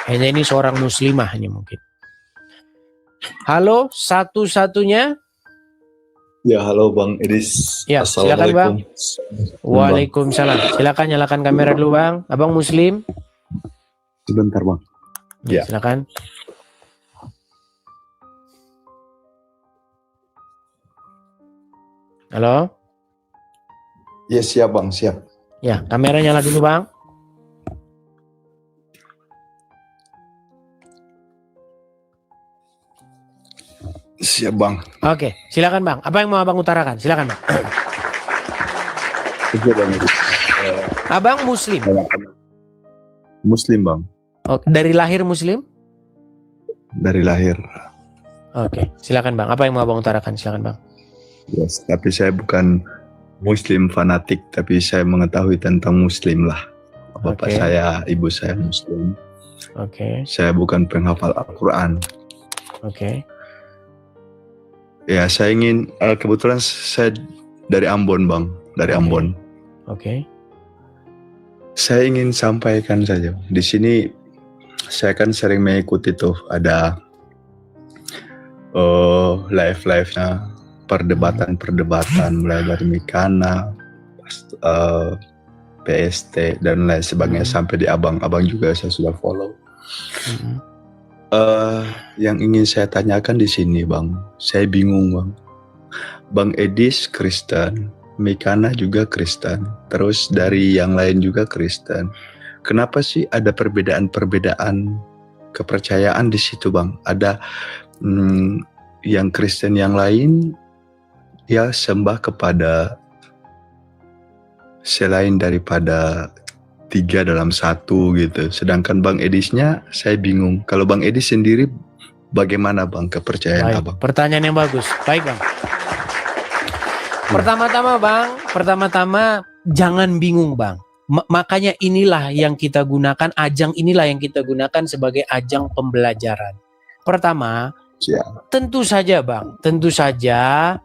Hanya ini seorang muslimah ini mungkin. Halo, satu-satunya. Ya, halo Bang Idris. Ya, silakan Bang. Waalaikumsalam. Silakan nyalakan kamera dulu Bang. Abang Muslim. Sebentar Bang. Ya, silakan. Halo. Ya, siap Bang, siap. Ya, kamera nyala dulu Bang. Siap Bang. Oke, silakan Bang. Apa yang mau Abang utarakan? Silakan Bang. Abang Muslim. Muslim Bang. Oh, dari lahir Muslim? Dari lahir. Oke, silakan Bang. Apa yang mau Abang utarakan? Silakan Bang. Yes, tapi saya bukan Muslim fanatik, tapi saya mengetahui tentang Muslim lah. Bapak saya, ibu saya Muslim. Saya bukan penghafal Al-Quran. Ya, saya ingin, kebetulan saya dari Ambon Bang, dari Ambon. Saya ingin sampaikan saja, di sini saya kan sering mengikuti tuh, ada live-nya, perdebatan-perdebatan, mulai dari Mikana, PST, dan lain sebagainya, sampai di Abang juga saya sudah follow. Yang ingin saya tanyakan di sini Bang, saya bingung Bang. Bang Edis Kristen, Mikana juga Kristen, terus dari yang lain juga Kristen. Kenapa sih ada perbedaan-perbedaan kepercayaan di situ Bang? Ada yang Kristen yang lain ya sembah kepada selain daripada 3 dalam 1 gitu. Sedangkan Bang Edisnya saya bingung. Kalau Bang Edis sendiri bagaimana Bang kepercayaan Abang? Pertanyaan yang bagus. Baik Bang. Pertama-tama jangan bingung Bang. Makanya inilah yang kita gunakan, ajang inilah yang kita gunakan sebagai ajang pembelajaran. Pertama, tentu saja Bang, tentu saja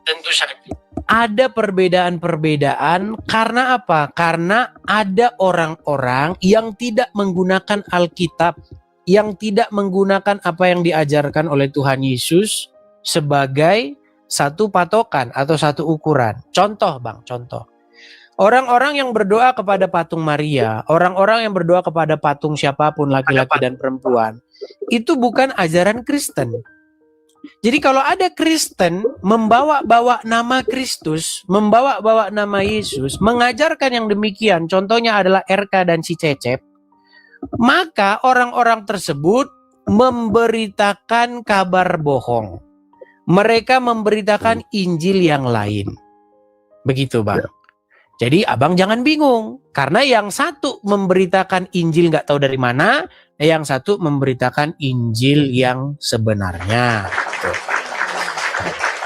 ada perbedaan-perbedaan. Karena apa? Karena ada orang-orang yang tidak menggunakan Alkitab, yang tidak menggunakan apa yang diajarkan oleh Tuhan Yesus sebagai satu patokan atau satu ukuran. Contoh Bang, contoh. Orang-orang yang berdoa kepada patung Maria, orang-orang yang berdoa kepada patung siapapun, laki-laki dan perempuan, itu bukan ajaran Kristen. Jadi kalau ada Kristen membawa-bawa nama Kristus, membawa-bawa nama Yesus, mengajarkan yang demikian, contohnya adalah RK dan si Cecep, maka orang-orang tersebut memberitakan kabar bohong. Mereka memberitakan Injil yang lain. Begitu Bang. Jadi Abang jangan bingung, karena yang satu memberitakan Injil nggak tahu dari mana, yang satu memberitakan Injil yang sebenarnya.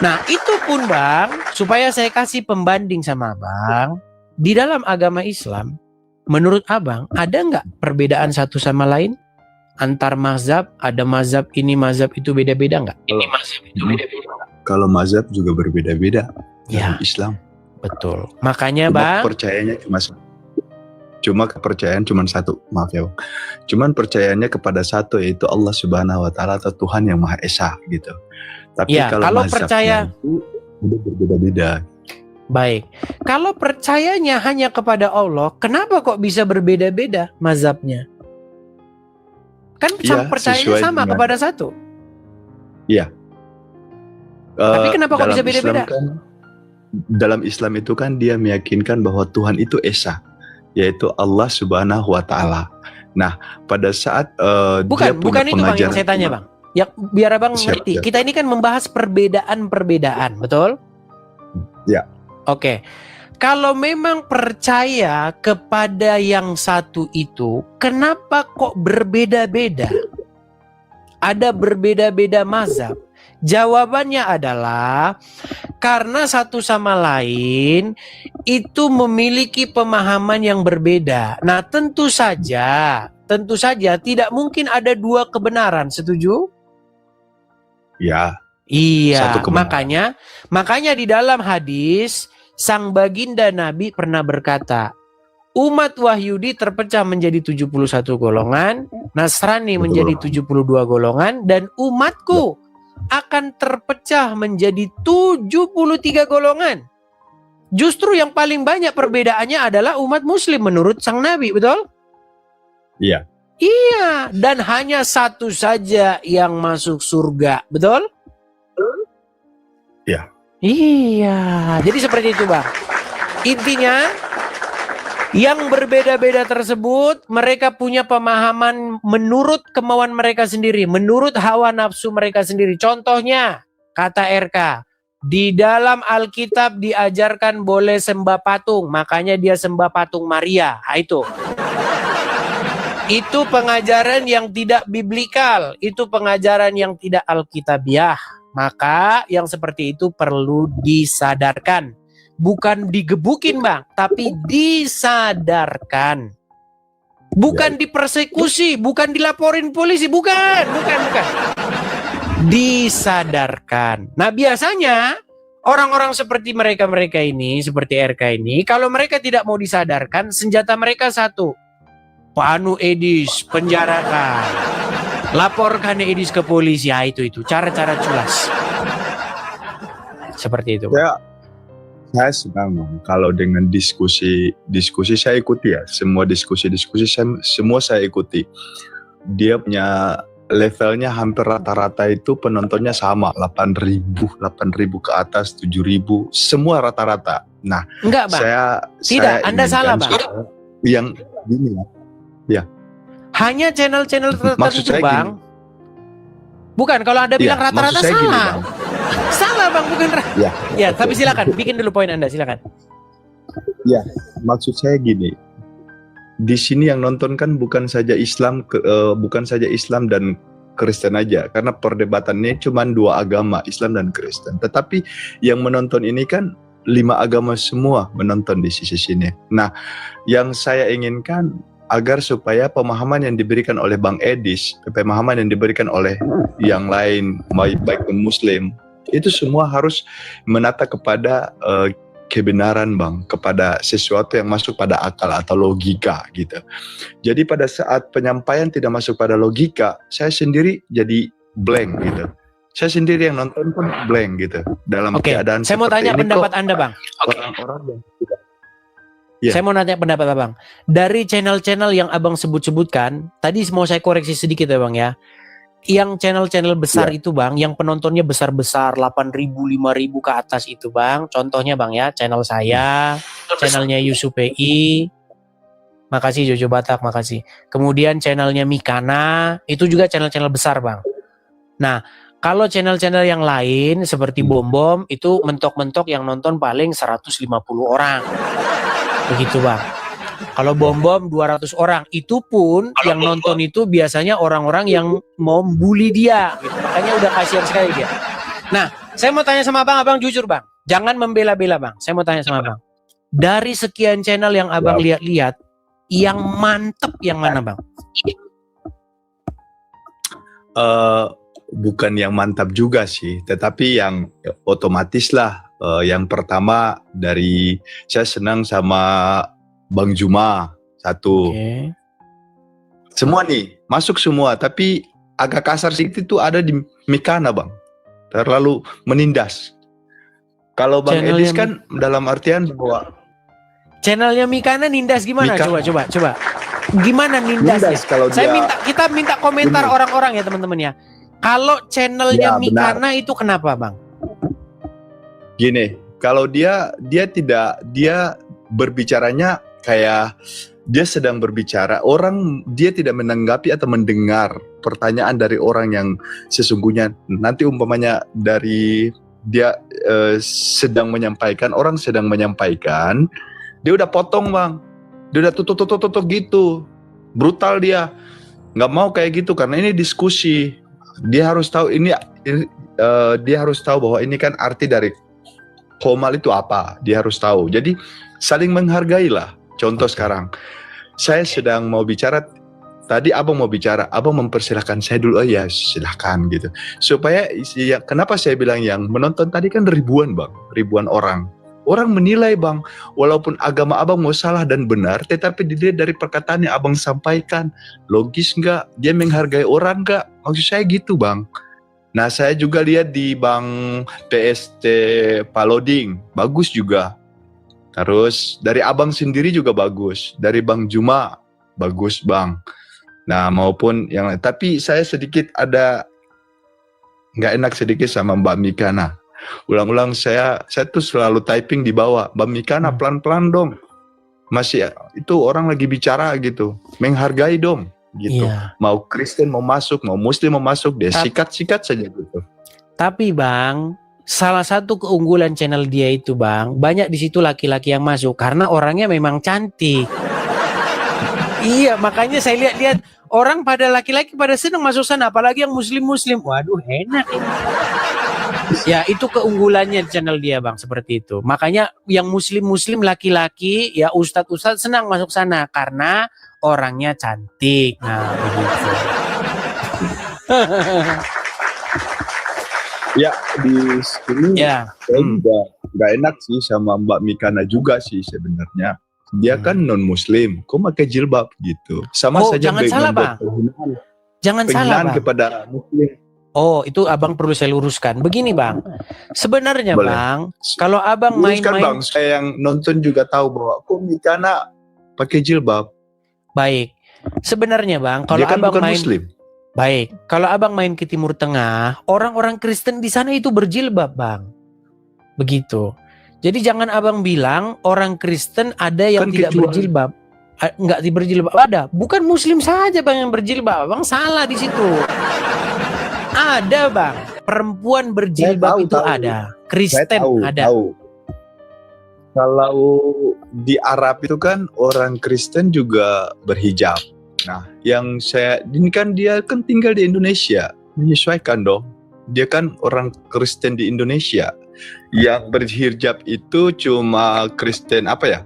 Nah itu pun Bang, supaya saya kasih pembanding sama Abang, di dalam agama Islam, menurut Abang ada nggak perbedaan satu sama lain? Antar mazhab, ada mazhab ini mazhab itu beda-beda nggak? Ini mazhab itu beda-beda. Kalau mazhab juga berbeda-beda dalam Islam. Betul. Makanya Bang, percayanya cuma kepercayaan cuma satu, maaf ya Bang. Cuman percayaannya kepada satu, yaitu Allah Subhanahu wa taala atau Tuhan yang Maha Esa gitu. Tapi kalau percaya itu udah berbeda-beda. Baik. Kalau percayanya hanya kepada Allah, kenapa kok bisa berbeda-beda mazhabnya? Kan percayanya sama kepada satu. Iya. Tapi kenapa kok bisa beda-beda? Dalam Islam itu kan dia meyakinkan bahwa Tuhan itu Esa, yaitu Allah Subhanahu wa taala. Nah, pada saat dia punya bukan itu Bang yang saya tanya Bang. Ya biar Abang ngerti. Kita ini kan membahas perbedaan-perbedaan, betul? Ya. Oke. Kalau memang percaya kepada yang satu itu, kenapa kok berbeda-beda? Ada berbeda-beda mazhab. Jawabannya adalah karena satu sama lain itu memiliki pemahaman yang berbeda. Nah, tentu saja tidak mungkin ada dua kebenaran, setuju? Ya. Iya, makanya di dalam hadis sang baginda Nabi pernah berkata, umat Wahyudi terpecah menjadi 71 golongan, Nasrani Betul. menjadi 72 golongan dan umatku akan terpecah menjadi 73 golongan. Justru yang paling banyak perbedaannya adalah umat muslim menurut sang nabi, betul? Iya. Iya, dan hanya satu saja yang masuk surga, betul? Iya. Iya, jadi seperti itu Bang. Intinya, yang berbeda-beda tersebut, mereka punya pemahaman menurut kemauan mereka sendiri, menurut hawa nafsu mereka sendiri. Contohnya, kata RK, di dalam Alkitab diajarkan boleh sembah patung, makanya dia sembah patung Maria. Nah, itu pengajaran yang tidak biblikal, itu pengajaran yang tidak alkitabiah. Maka yang seperti itu perlu disadarkan. Bukan digebukin Bang, tapi disadarkan. Bukan dipersekusi, bukan dilaporin polisi, bukan. Disadarkan. Nah biasanya orang-orang seperti mereka ini, seperti RK ini, kalau mereka tidak mau disadarkan, senjata mereka satu. Panu Edis, penjarakan. Laporkan Edis ke polisi. Ya itu cara-cara culas. Seperti itu. Ya, saya senang Bang, kalau dengan diskusi saya ikuti ya. Semua diskusi semua saya ikuti. Dia punya levelnya hampir rata-rata itu penontonnya sama, 8.000 ke atas, 7.000, semua rata-rata. Nah, enggak Bang. Tidak, Anda salah Bang. Yang gini ya. Ya. Hanya channel-channel tertentu Bang. Gini. Bukan, kalau Anda bilang rata-rata salah. Gini, Bang. Salah Bang, bukan. Ya, tapi silakan bikin dulu poin Anda, silakan. Ya, maksud saya gini. Di sini yang nonton kan bukan saja Islam dan Kristen aja, karena perdebatannya cuma dua agama, Islam dan Kristen. Tetapi yang menonton ini kan 5 agama semua menonton di sisi sini. Nah, yang saya inginkan agar supaya pemahaman yang diberikan oleh Bang Edis, pemahaman yang diberikan oleh yang lain, baik Muslim, itu semua harus menata kepada kebenaran Bang, kepada sesuatu yang masuk pada akal atau logika gitu. Jadi pada saat penyampaian tidak masuk pada logika, saya sendiri jadi blank gitu. Saya sendiri yang nonton pun blank gitu. Dalam keadaan saya mau tanya pendapat Anda Bang. Orang-orang yang tidak. Yeah. Saya mau nanya pendapat Abang. Dari channel-channel yang Abang sebut-sebutkan, tadi mau saya koreksi sedikit ya Bang ya. Yang channel-channel besar itu Bang, yang penontonnya besar-besar, 8.000, 5.000 ke atas itu Bang. Contohnya Bang ya, channel saya, channelnya Yusuf PI. Makasih Jojo Batak, makasih. Kemudian channelnya Mikana, itu juga channel-channel besar Bang. Nah, kalau channel-channel yang lain seperti Bom Bom, itu mentok-mentok yang nonton paling 150 orang. Begitu Bang. Kalau Bom Bom 200 orang, itu pun yang nonton itu biasanya orang-orang yang mau bully dia gitu. Makanya udah kasihan sekali dia. Nah, saya mau tanya sama Abang jujur Bang. Jangan membela-bela Bang. Saya mau tanya sama Abang. Dari sekian channel yang Abang lihat-lihat, yang mantep yang mana Bang? Bukan yang mantap juga sih, tetapi yang otomatis lah. Yang pertama dari saya senang sama Bang Juma satu. Semua nih masuk semua, tapi agak kasar sedikit itu ada di Mikana Bang. Terlalu menindas. Kalau Bang Edis kan dalam artian bahwa channelnya Mikana nindas gimana? Mikana. Coba. Gimana nindasnya? Kalau kita minta komentar orang-orang ya teman-teman ya. Kalau channelnya Mikana itu kenapa Bang? Gini, kalau dia berbicaranya kayak dia sedang berbicara, dia tidak menanggapi atau mendengar pertanyaan dari orang yang sesungguhnya. Nanti umpamanya dari dia sedang menyampaikan, orang sedang menyampaikan, dia udah potong Bang, dia udah tutup gitu, brutal dia, nggak mau kayak gitu karena ini diskusi, dia harus tahu dia harus tahu bahwa ini kan arti dari Khomal itu apa, dia harus tahu. Jadi saling menghargailah. Contoh sekarang, saya sedang mau bicara, tadi Abang mau bicara, Abang mempersilahkan saya dulu, oh ya silahkan gitu. Supaya, kenapa saya bilang yang menonton tadi kan ribuan Bang, ribuan orang. Orang menilai bang, walaupun agama abang mau salah dan benar, tetapi dilihat dari perkataan yang abang sampaikan, logis nggak? Dia menghargai orang nggak? Maksud saya gitu bang. Nah saya juga lihat di bang PST Paloding, bagus juga. Terus dari abang sendiri juga bagus, dari bang Juma, bagus bang. Nah maupun yang lain, tapi saya sedikit ada nggak enak sedikit sama Mbak Mikana. Ulang-ulang saya tuh selalu typing di bawah, Mbak Mikana pelan-pelan dong. Masih itu orang lagi bicara gitu, menghargai dong gitu. Iya. Mau Kristen mau masuk, mau Muslim mau masuk, dia sikat-sikat saja gitu. Tapi bang, salah satu keunggulan channel dia itu bang, banyak di situ laki-laki yang masuk karena orangnya memang cantik. Iya, makanya saya lihat-lihat orang pada laki-laki pada senang masuk sana, apalagi yang muslim-muslim. Waduh, enak ini. Ya, itu keunggulannya channel dia bang, seperti itu. Makanya yang muslim-muslim laki-laki, ya ustadz-ustadz senang masuk sana karena orangnya cantik. Nah, begitu. Ya di sini Ya. saya juga nggak enak sih sama Mbak Mikana juga sih sebenarnya. Dia kan non Muslim, kok pakai jilbab gitu. Sama saja jangan salah bang. Jangan salah bang. Kepada Muslim. Oh, itu abang perlu saya luruskan. Begini bang, sebenarnya boleh. Bang, kalau abang main-main, bang, saya yang nonton juga tahu bahwa kok Mikana pakai jilbab. Baik, sebenarnya bang, kalau dia kan abang bukan main Muslim. Baik, kalau abang main ke Timur Tengah, orang-orang Kristen di sana itu berjilbab, bang. Begitu. Jadi jangan abang bilang orang Kristen ada yang kan tidak berjilbab. Enggak berjilbab, ada. Bukan Muslim saja bang yang berjilbab, abang salah di situ. Ada bang, perempuan berjilbab itu ada. Kristen ada. Tahu. Kalau di Arab itu kan orang Kristen juga berhijab. Nah, yang ini kan dia kan tinggal di Indonesia, menyesuaikan dong. Dia kan orang Kristen di Indonesia. Yang berhijab itu cuma Kristen apa ya?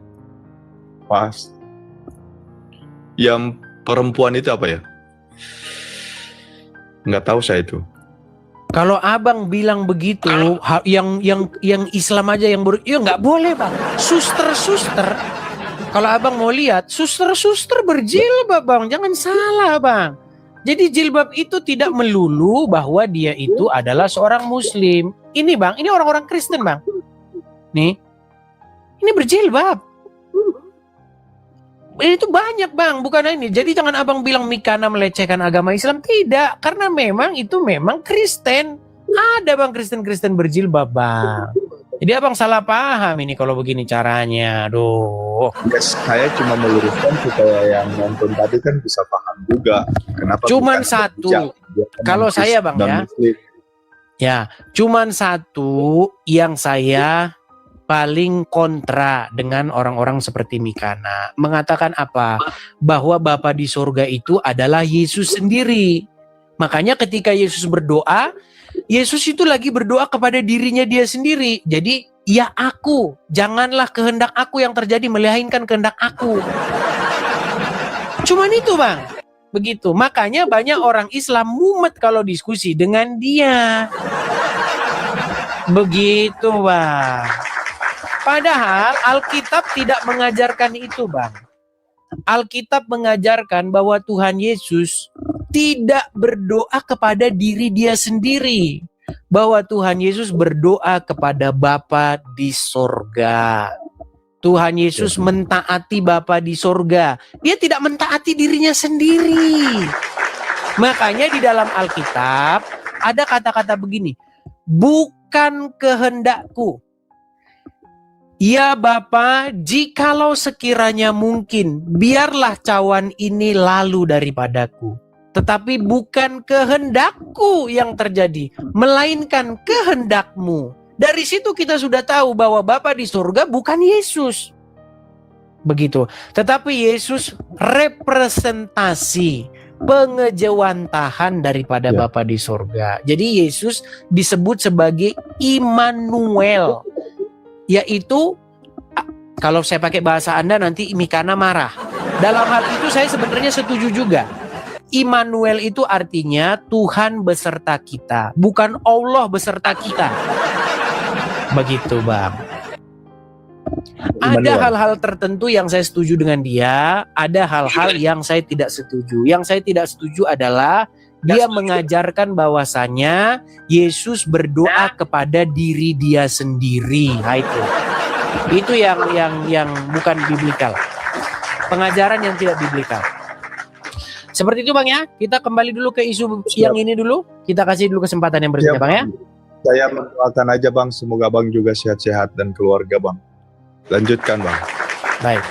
Pas. Yang perempuan itu apa ya? Nggak tahu saya itu. Kalau abang bilang begitu, yang Islam aja yang ya nggak boleh bang. Suster. Kalau abang mau lihat, suster berjilbab bang, jangan salah bang. Jadi jilbab itu tidak melulu bahwa dia itu adalah seorang Muslim. Ini bang, ini orang-orang Kristen bang. Nih, ini berjilbab. Itu banyak bang, bukan ini. Jadi jangan abang bilang Mikana melecehkan agama Islam. Tidak, karena memang itu memang Kristen. Ada bang Kristen berjilbab bang. Jadi abang salah paham ini kalau begini caranya. Aduh. Saya cuma meluruskan supaya yang nonton tadi kan bisa paham juga. Kenapa? Cuman satu. Kalau saya bang ya. Muslim. Ya, cuman satu yang saya paling kontra dengan orang-orang seperti Mikana. Mengatakan apa? Bahwa Bapa di surga itu adalah Yesus sendiri. Makanya ketika Yesus berdoa, Yesus itu lagi berdoa kepada dirinya dia sendiri. Jadi, ya aku, janganlah kehendak aku yang terjadi, melainkan kehendak aku. Cuman itu bang. Begitu. Makanya banyak orang Islam mumet kalau diskusi dengan dia. Begitu bang. Padahal Alkitab tidak mengajarkan itu bang. Alkitab mengajarkan bahwa Tuhan Yesus tidak berdoa kepada diri dia sendiri. Bahwa Tuhan Yesus berdoa kepada Bapa di sorga. Tuhan Yesus mentaati Bapa di sorga. Dia tidak mentaati dirinya sendiri. Makanya di dalam Alkitab ada kata-kata begini. Bukan kehendakku. Ya Bapa, jikalau sekiranya mungkin, biarlah cawan ini lalu daripadaku. Tetapi bukan kehendakku yang terjadi, melainkan kehendakmu. Dari situ kita sudah tahu bahwa Bapa di surga bukan Yesus. Begitu. Tetapi Yesus representasi pengejawantahan daripada Bapa di surga. Jadi Yesus disebut sebagai Immanuel. Yaitu kalau saya pakai bahasa Anda nanti Mikana marah. Dalam hal itu saya sebenarnya setuju juga. Immanuel itu artinya Tuhan beserta kita, bukan Allah beserta kita. Begitu bang. Ada hal-hal tertentu yang saya setuju dengan dia, ada hal-hal yang saya tidak setuju. Yang saya tidak setuju adalah dia mengajarkan bahwasannya Yesus berdoa kepada diri dia sendiri. Nah, itu yang bukan biblikal. Pengajaran yang tidak biblikal. Seperti itu Bang ya. Kita kembali dulu ke isu yang ini dulu. Kita kasih dulu kesempatan yang berikutnya Bang ya. Saya mendoakan aja Bang, semoga Bang juga sehat-sehat dan keluarga Bang. Lanjutkan Bang. Baik.